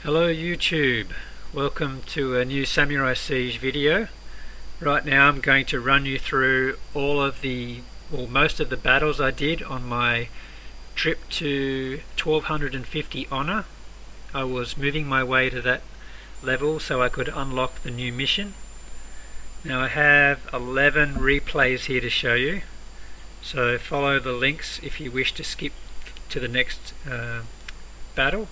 Hello YouTube, welcome to a new Samurai Siege video. Right now I'm going to run you through most of the battles I did on my trip to 1250 honor. I was moving my way to that level so I could unlock the new mission. Now I have 11 replays here to show you, so follow the links if you wish to skip to the next battle.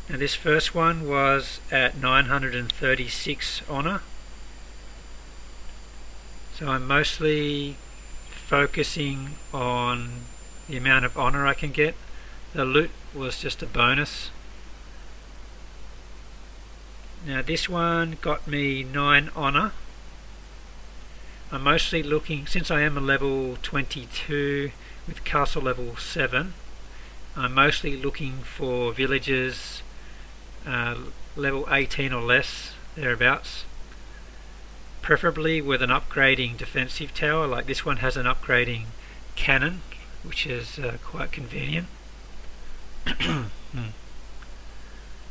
Now this first one was at 936 honor, so I'm mostly focusing on the amount of honor I can get. The loot was just a bonus. Now this one got me 9 honor. I'm mostly looking, since I am a level 22 with castle level 7, I'm mostly looking for villages level 18 or less, thereabouts, preferably with an upgrading defensive tower. Like this one has an upgrading cannon, which is quite convenient.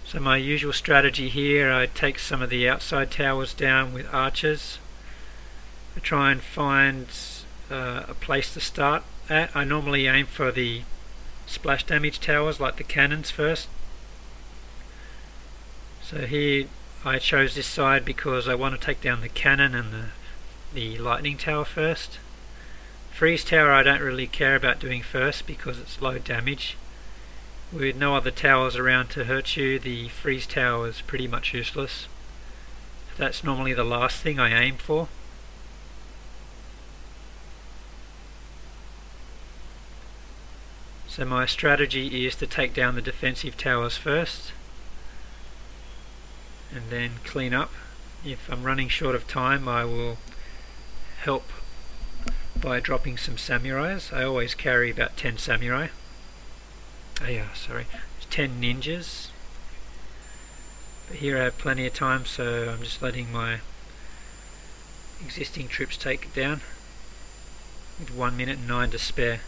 So my usual strategy here, I take some of the outside towers down with archers. I try and find a place to start at. I normally aim for the splash damage towers like the cannons first. So here I chose this side because I want to take down the cannon and the lightning tower first. Freeze tower I don't really care about doing first because it's low damage. With no other towers around to hurt you, the freeze tower is pretty much useless. That's normally the last thing I aim for. So my strategy is to take down the defensive towers first and then clean up. If I'm running short of time, I will help by dropping some samurais. I always carry about 10 samurai. 10 ninjas. But here I have plenty of time, so I'm just letting my existing troops take it down with 1 minute and 9 to spare.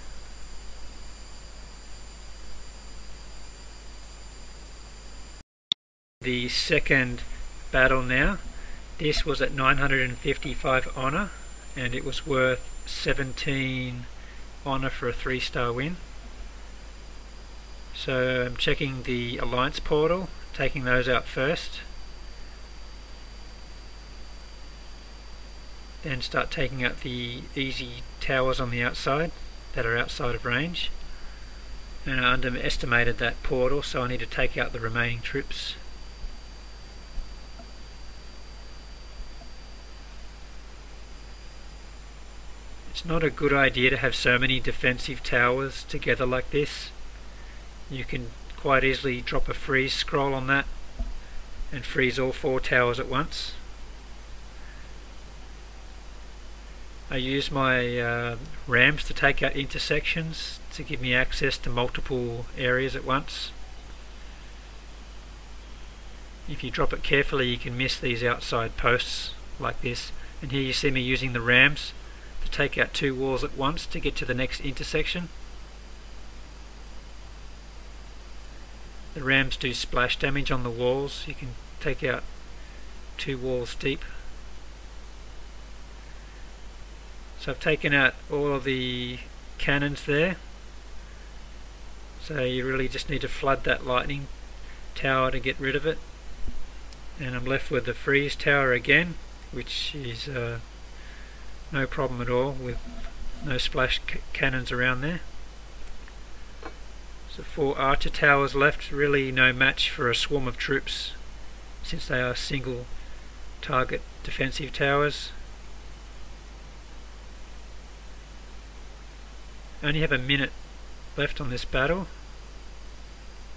The second battle now, this was at 955 honor and it was worth 17 honor for a 3-star win. So I'm checking the alliance portal, taking those out first, then start taking out the easy towers on the outside that are outside of range. And I underestimated that portal, so I need to take out the remaining troops. It's not a good idea to have so many defensive towers together like this. You can quite easily drop a freeze scroll on that and freeze all 4 towers at once. I use my rams to take out intersections to give me access to multiple areas at once. If you drop it carefully, you can miss these outside posts like this. And here you see me using the rams to take out 2 walls at once to get to the next intersection. The rams do splash damage on the walls. You can take out 2 walls deep. So I've taken out all of the cannons there. So you really just need to flood that lightning tower to get rid of it. And I'm left with the freeze tower again, which is no problem at all with no splash cannons around there. So 4 archer towers left, really no match for a swarm of troops since they are single target defensive towers. I only have a minute left on this battle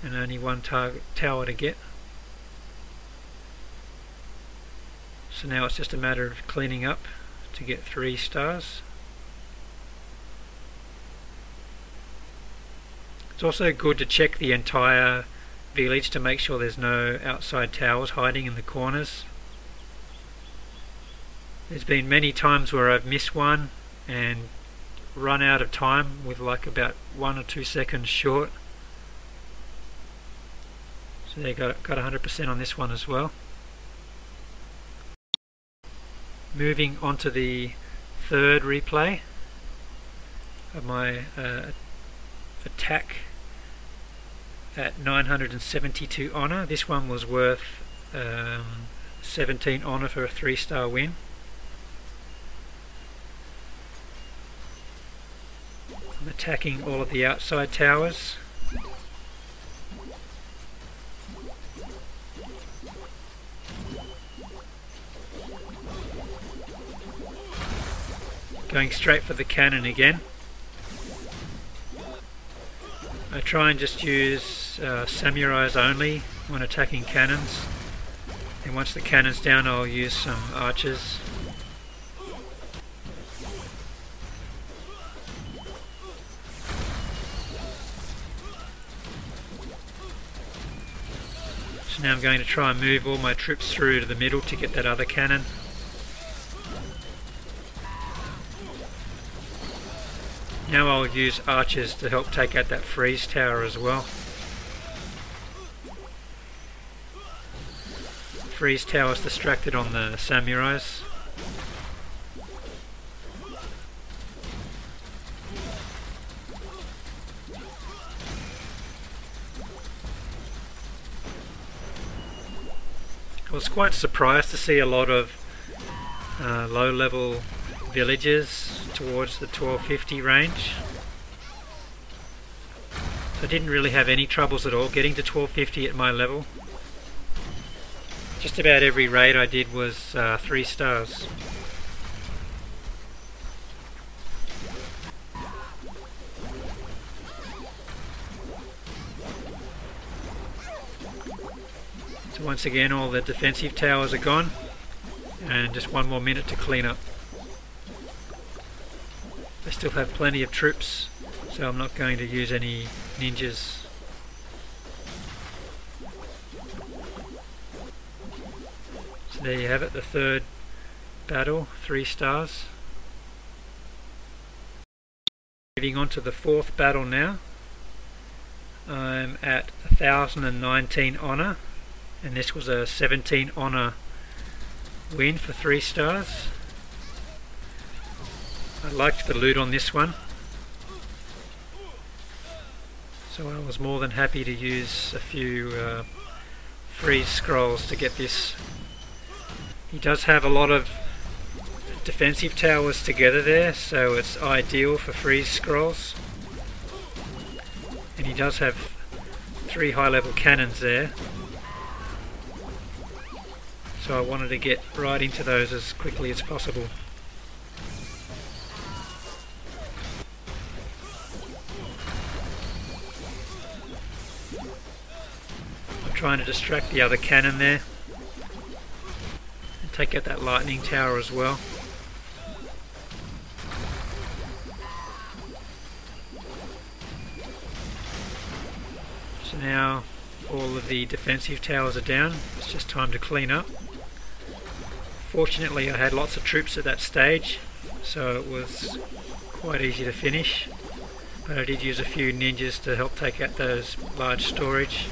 and only 1 target tower to get. So now it's just a matter of cleaning up to get 3 stars. It's also good to check the entire village to make sure there's no outside towers hiding in the corners. There's been many times where I've missed one and run out of time with like about 1 or 2 seconds short. So they got 100% on this one as well. Moving on to the third replay of my attack at 972 honor. This one was worth 17 honor for a 3-star win. I'm attacking all of the outside towers. Going straight for the cannon again. I try and just use samurais only when attacking cannons, and once the cannon's down I'll use some archers. So now I'm going to try and move all my troops through to the middle to get that other cannon. Now I'll use archers to help take out that freeze tower as well. Freeze tower's distracted on the samurais. I was quite surprised to see a lot of low-level villages towards the 1250 range. I didn't really have any troubles at all getting to 1250 at my level. Just about every raid I did was 3 stars. So once again all the defensive towers are gone, and just one more minute to clean up. I still have plenty of troops, so I'm not going to use any ninjas. So there you have it, the third battle, 3 stars. Moving on to the fourth battle now. I'm at 1019 honor, and this was a 17 honor win for 3 stars. I liked the loot on this one, so I was more than happy to use a few freeze scrolls to get this. He does have a lot of defensive towers together there, so it's ideal for freeze scrolls. And he does have 3 high-level cannons there, so I wanted to get right into those as quickly as possible. Trying to distract the other cannon there and take out that lightning tower as well. So now all of the defensive towers are down, it's just time to clean up. Fortunately I had lots of troops at that stage, so it was quite easy to finish, but I did use a few ninjas to help take out those large storage.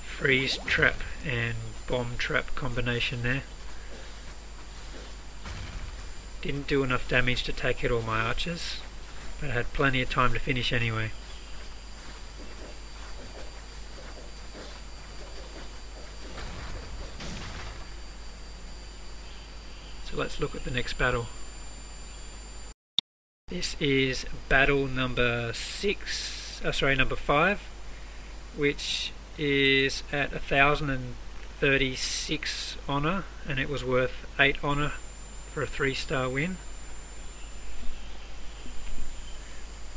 Freeze trap and bomb trap combination there. Didn't do enough damage to take out all my archers, but I had plenty of time to finish anyway. So let's look at the next battle. This is battle number 5, which is at 1036 honor, and it was worth 8 honor for a 3-star win.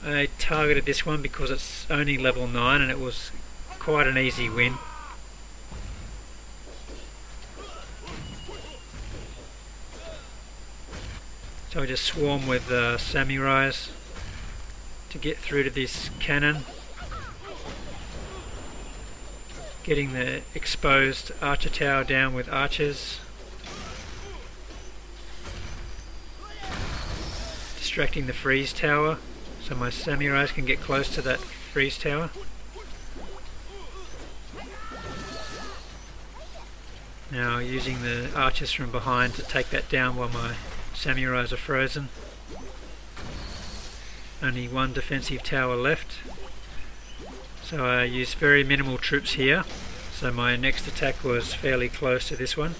I targeted this one because it's only level 9 and it was quite an easy win. So I just swarm with samurais to get through to this cannon. getting the exposed archer tower down with archers, distracting the freeze tower so my samurais can get close to that freeze tower. Now using the archers from behind to take that down while my samurais are frozen. Only one defensive tower left, so I used very minimal troops here, so my next attack was fairly close to this one.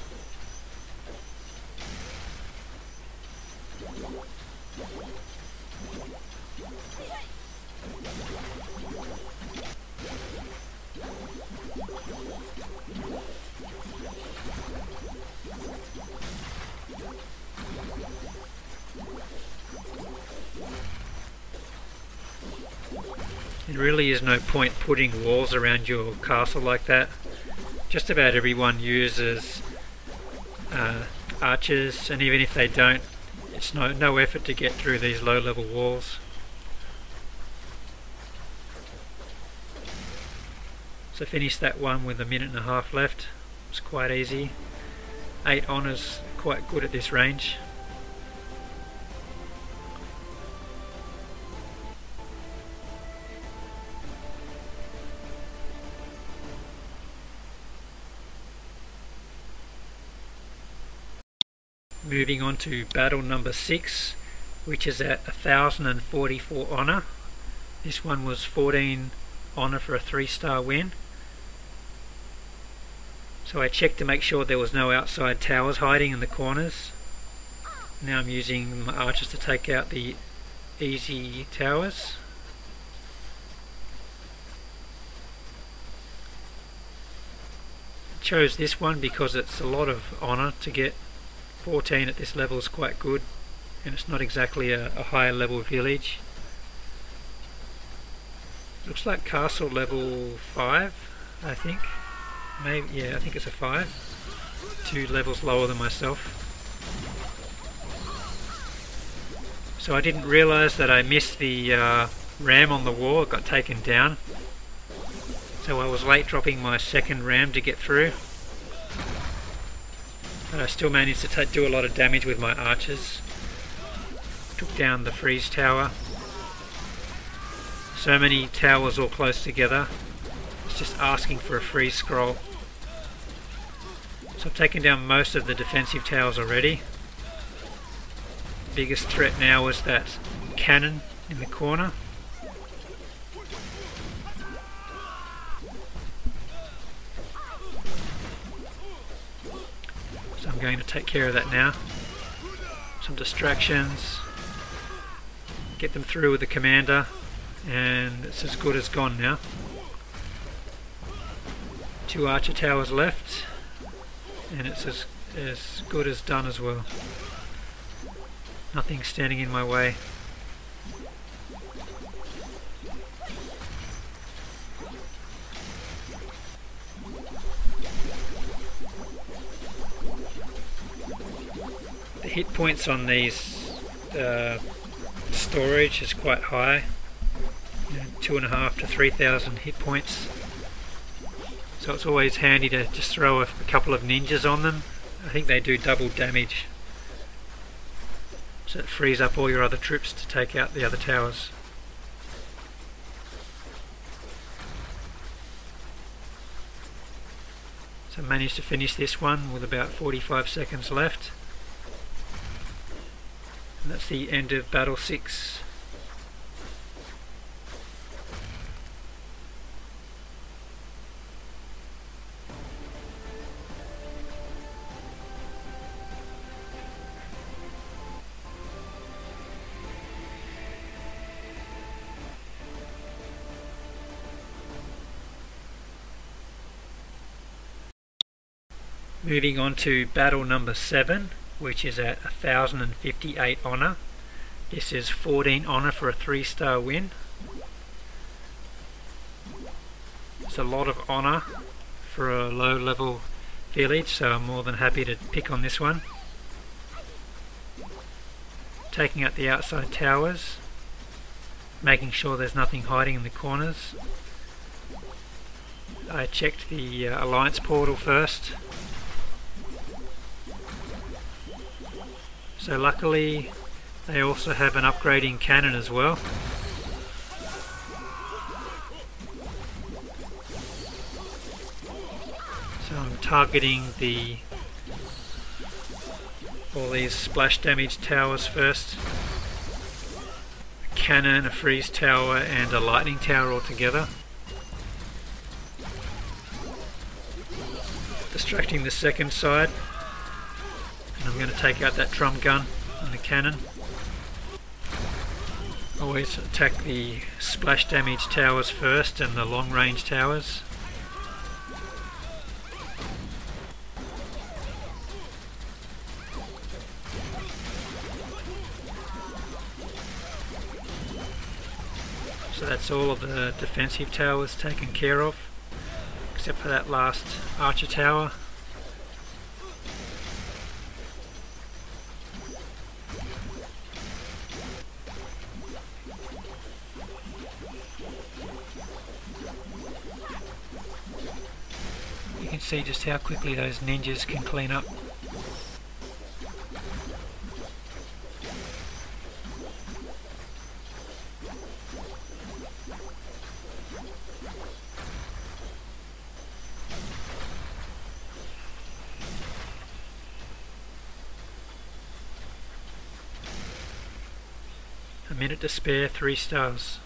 There really is no point putting walls around your castle like that. Just about everyone uses archers, and even if they don't, it's no effort to get through these low level walls. So finish that one with 1.5 minutes left. It's quite easy. 8 honours, quite good at this range. Moving on to battle number 6, which is at 1044 honour. This one was 14 honour for a 3-star win. So I checked to make sure there was no outside towers hiding in the corners. Now I'm using my archers to take out the easy towers. I chose this one because it's a lot of honour to get. 14 at this level is quite good, and it's not exactly a higher level village. Looks like castle level 5, I think. Maybe, yeah, I think it's a 5. 2 levels lower than myself. So I didn't realise that I missed the ram on the wall. It got taken down. So I was late dropping my second ram to get through. But I still managed to do a lot of damage with my archers. Took down the freeze tower. So many towers all close together. It's just asking for a freeze scroll. So I've taken down most of the defensive towers already. The biggest threat now is that cannon in the corner. I'm going to take care of that now. Some distractions, get them through with the commander, and it's as good as gone now. 2 archer towers left, and it's as good as done as well. Nothing standing in my way. The hit points on these storage is quite high, 2,500 to 3,000 hit points. So it's always handy to just throw a couple of ninjas on them. I think they do double damage. So it frees up all your other troops to take out the other towers. So I managed to finish this one with about 45 seconds left. And that's the end of battle 6. Moving on to battle number 7, which is at 1058 honour. This is 14 honour for a 3-star win. It's a lot of honour for a low level village, so I'm more than happy to pick on this one. Taking out the outside towers, making sure there's nothing hiding in the corners. I checked the Alliance portal first. So luckily they also have an upgrading cannon as well. So I'm targeting all these splash damage towers first. A cannon, a freeze tower and a lightning tower all together. Distracting the second side. And I'm going to take out that drum gun and the cannon. Always attack the splash damage towers first and the long range towers. So that's all of the defensive towers taken care of, except for that last archer tower. You can see just how quickly those ninjas can clean up. A minute to spare, 3 stars.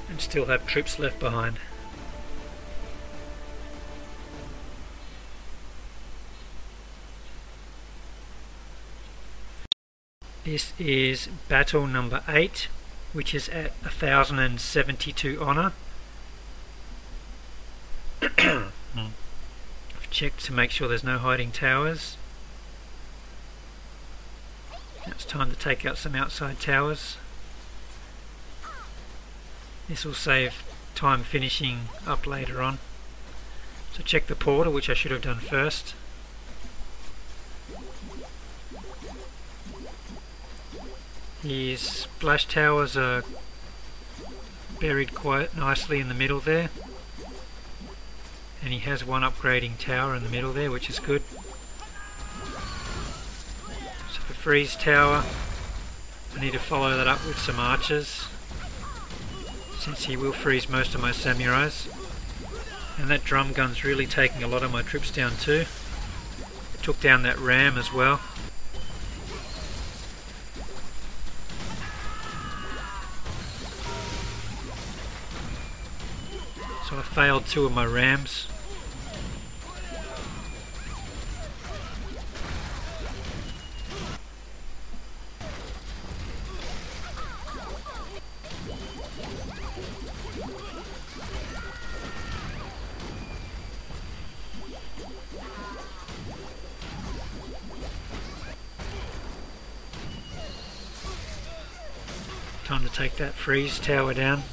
And still have troops left behind. This is battle number 8, which is at 1072 honour. Checked to make sure there's no hiding towers. Now it's time to take out some outside towers. This will save time finishing up later on. So check the portal, which I should have done first. His splash towers are buried quite nicely in the middle there. And he has one upgrading tower in the middle there, which is good. So for freeze tower, I need to follow that up with some archers, since he will freeze most of my samurais. And that drum gun's really taking a lot of my troops down too. It took down that ram as well. So I failed 2 of my rams. Time to take that freeze tower down.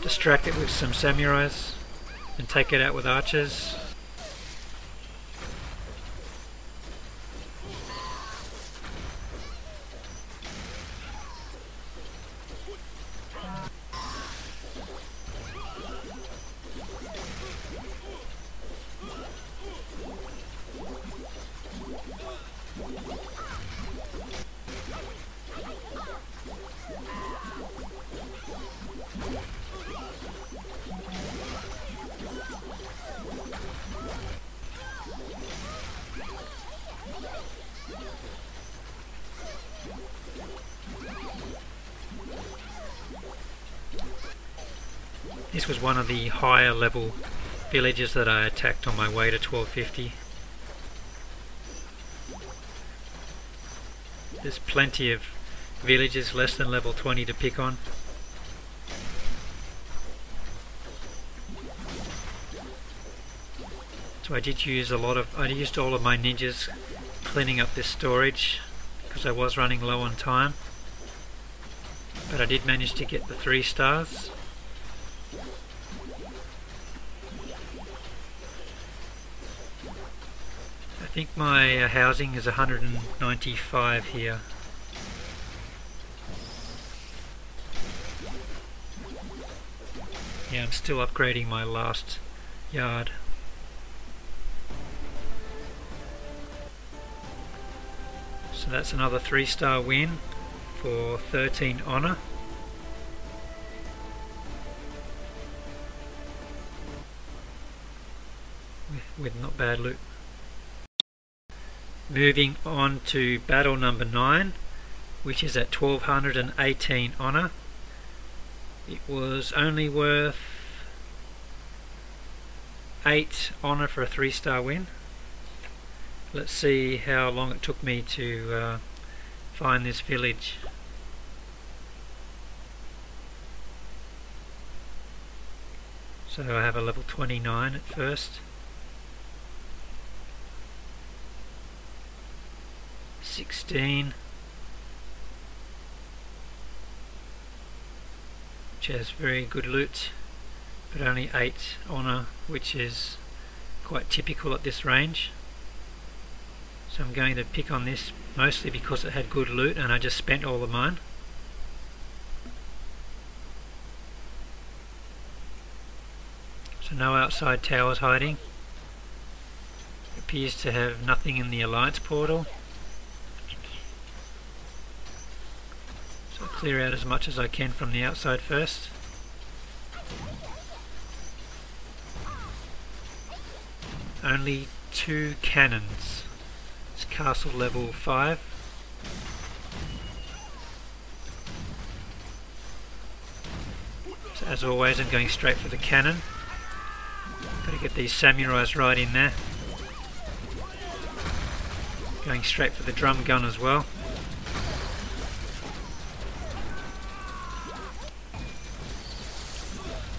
Distract it with some samurais and take it out with archers. This was one of the higher level villages that I attacked on my way to 1250. There's plenty of villages less than level 20 to pick on. So I used all of my ninjas cleaning up this storage because I was running low on time. But I did manage to get the 3 stars. I think my housing is 195 here. Yeah, I'm still upgrading my last yard. So that's another 3-star win for 13 honour. With not bad loot. Moving on to battle number 9, which is at 1218 honour. It was only worth 8 honour for a 3-star win. Let's see how long it took me to find this village. So I have a level 29 at first. 16, which has very good loot, but only 8 honour, which is quite typical at this range. So I'm going to pick on this mostly because it had good loot and I just spent all of mine. So no outside towers hiding. It appears to have nothing in the alliance portal. So I'll clear out as much as I can from the outside first. Only 2 cannons. It's castle level 5. So as always, I'm going straight for the cannon. Gotta get these samurais right in there. Going straight for the drum gun as well.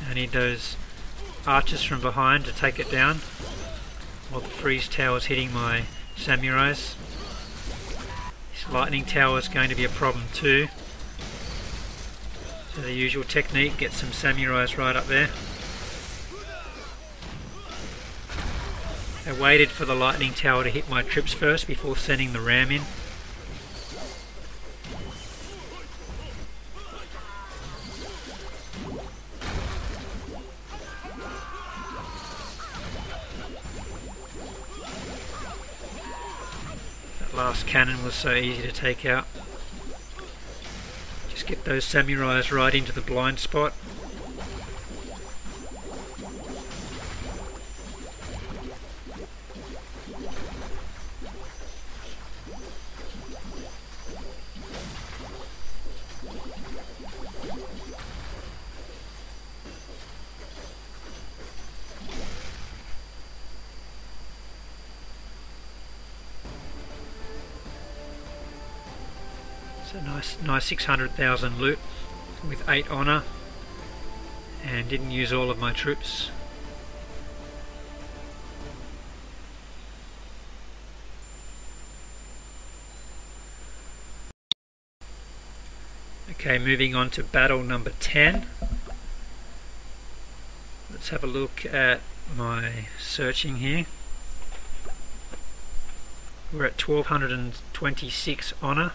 I need those archers from behind to take it down, while the freeze tower is hitting my samurais. This lightning tower is going to be a problem too. So the usual technique, get some samurais right up there. I waited for the lightning tower to hit my troops first before sending the ram in. That last cannon was so easy to take out. Just get those samurais right into the blind spot. So nice 600,000 loot with 8 honour, and didn't use all of my troops. Okay, moving on to battle number 10. Let's have a look at my searching here. We're at 1226 honour.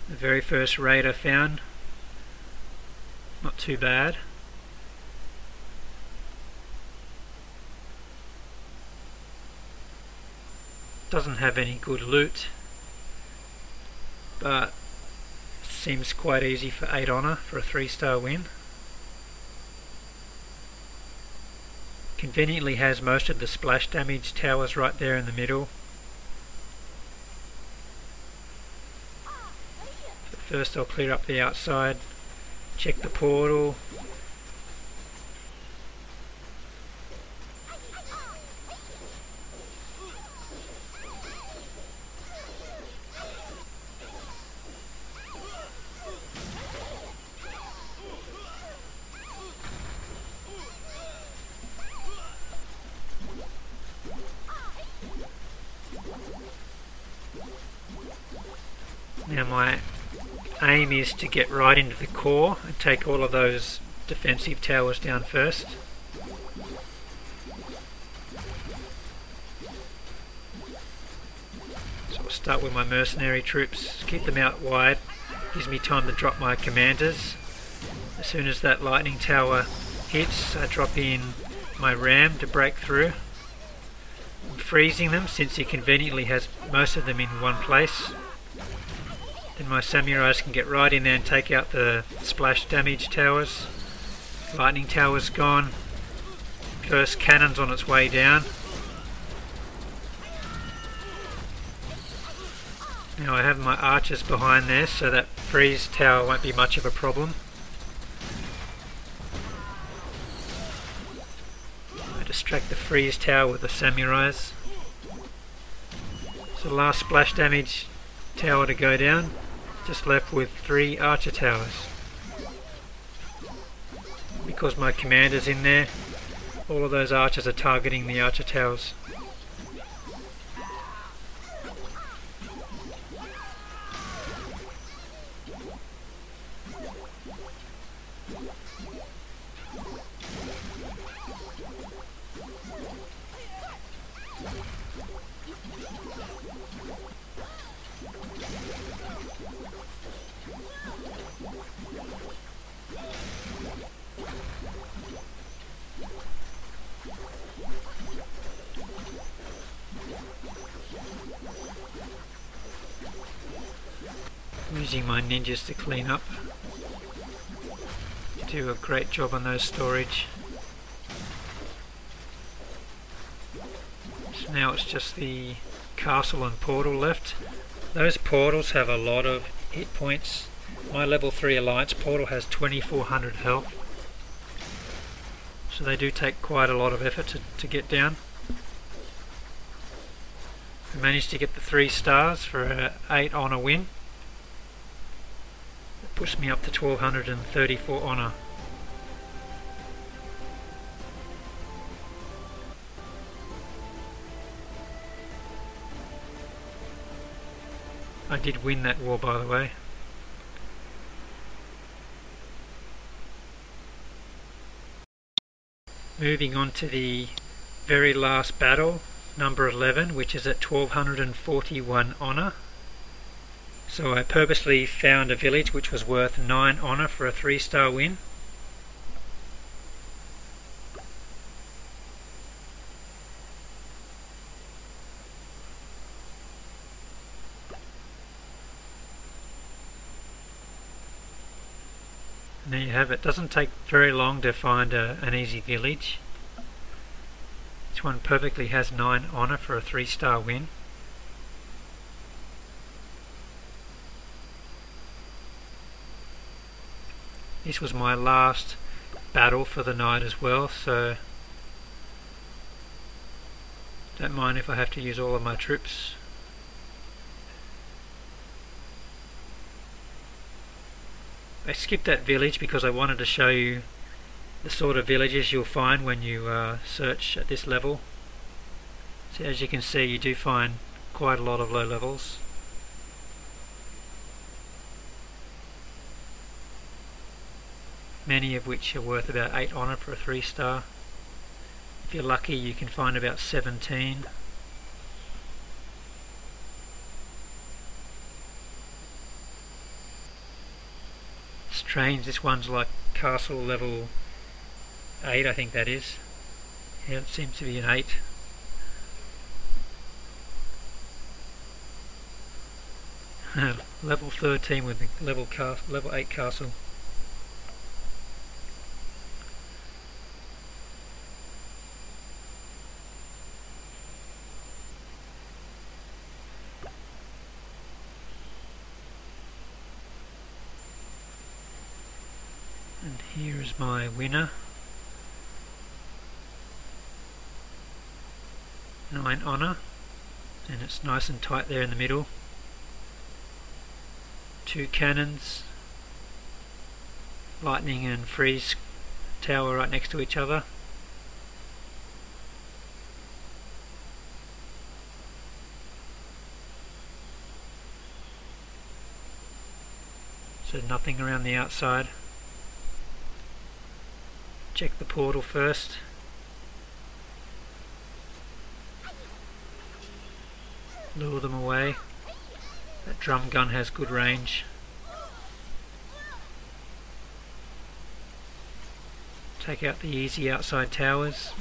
The very first raid I found, not too bad. Doesn't have any good loot, but seems quite easy for 8 honour for a 3-star win. Conveniently has most of the splash damage towers right there in the middle. First I'll clear up the outside, check the portal. Now my aim is to get right into the core and take all of those defensive towers down first. So I'll start with my mercenary troops, keep them out wide, gives me time to drop my commanders As soon as that lightning tower hits, I drop in my ram to break through. I'm freezing them since he conveniently has most of them in one place. Then my samurais can get right in there and take out the splash damage towers. Lightning tower's gone. First cannon's on its way down. Now I have my archers behind there, so that freeze tower won't be much of a problem. I distract the freeze tower with the samurais. So the last splash damage tower to go down, just left with 3 archer towers. Because my commander's in there, all of those archers are targeting the archer towers. I'm using my ninjas to clean up. Do a great job on those storage. So now it's just the castle and portal left. Those portals have a lot of hit points. My level 3 alliance portal has 2400 health. So they do take quite a lot of effort to get down. I managed to get the 3 stars for an 8 honour win. It pushed me up to 1234 honour. I did win that war, by the way. Moving on to the very last battle, number 11, which is at 1241 honour. So I purposely found a village which was worth 9 honour for a 3-star win. And there you have it. Doesn't take very long to find an easy village. This one perfectly has 9 honour for a 3-star win. This was my last battle for the night as well, so don't mind if I have to use all of my troops. I skipped that village because I wanted to show you the sort of villages you'll find when you search at this level. So as you can see, you do find quite a lot of low levels. Many of which are worth about 8 honour for a 3-star. If you're lucky, you can find about 17. Strange, this one's like castle level 8, I think that is. Yeah, it seems to be an 8. Level 13 with the level 8 castle. And here is my winner. 9 honour, and it's nice and tight there in the middle. 2 cannons, lightning and freeze tower right next to each other. So nothing around the outside. Check the portal first. Lure them away. That drum gun has good range. take out the easy outside towers.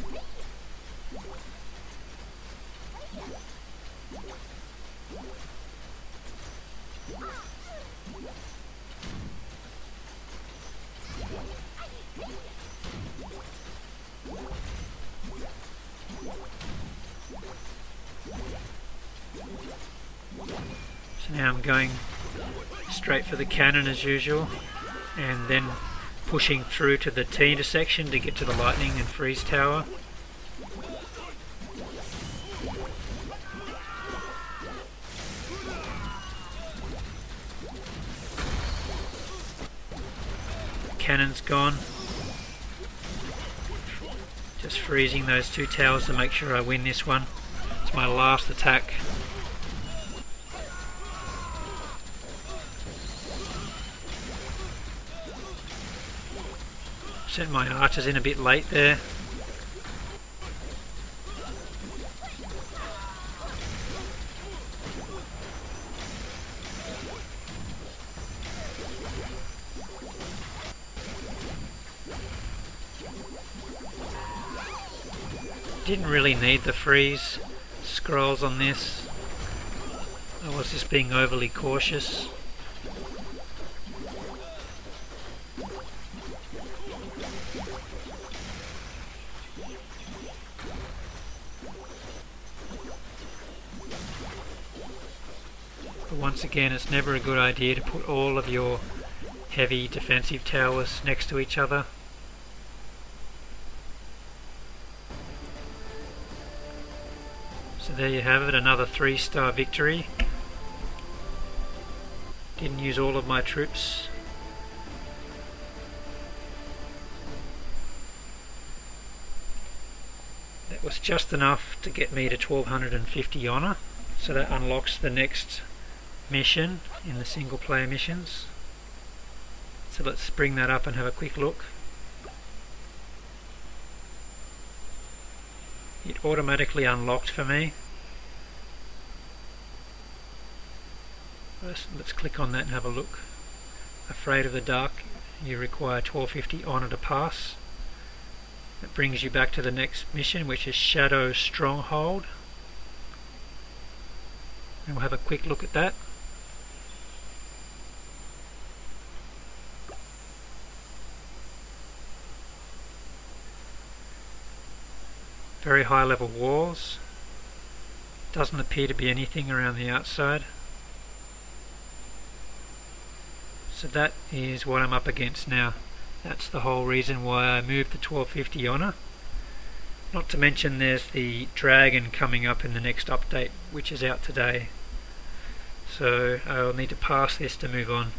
So now I'm going straight for the cannon as usual, and then pushing through to the T intersection to get to the lightning and freeze tower. Cannon's gone. Just freezing those two towers to make sure I win this one. It's my last attack. Sent my archers in a bit late there. Didn't really need the freeze scrolls on this. I was just being overly cautious. But once again, it's never a good idea to put all of your heavy defensive towers next to each other. So there you have it, another 3-star victory. Didn't use all of my troops. That was just enough to get me to 1250 honour. So that unlocks the next mission in the single player missions. So let's bring that up and have a quick look. It automatically unlocked for me. Let's click on that and have a look. Afraid of the dark, you require 1250 honour to pass. That brings you back to the next mission, which is Shadow Stronghold. And we'll have a quick look at that. Very high level walls. Doesn't appear to be anything around the outside. So that is what I'm up against now. That's the whole reason why I moved the 1250 honour. Not to mention there's the dragon coming up in the next update, which is out today. So I'll need to pass this to move on.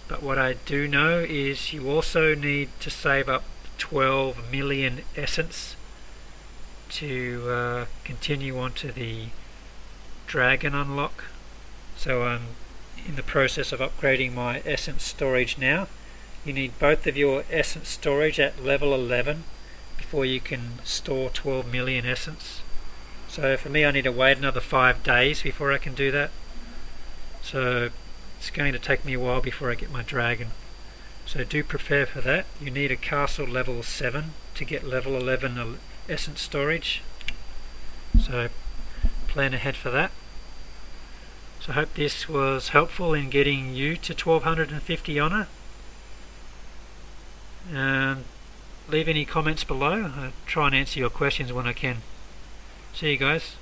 But what I do know is you also need to save up 12 million essence to continue on to the dragon unlock. So I'm in the process of upgrading my essence storage now. You need both of your essence storage at level 11 before you can store 12 million essence. So for me, I need to wait another 5 days before I can do that. So it's going to take me a while before I get my dragon. So do prepare for that. You need a castle level 7 to get level 11 essence storage. So plan ahead for that. So I hope this was helpful in getting you to 1250 honour. Leave any comments below. I'll try and answer your questions when I can. See you guys.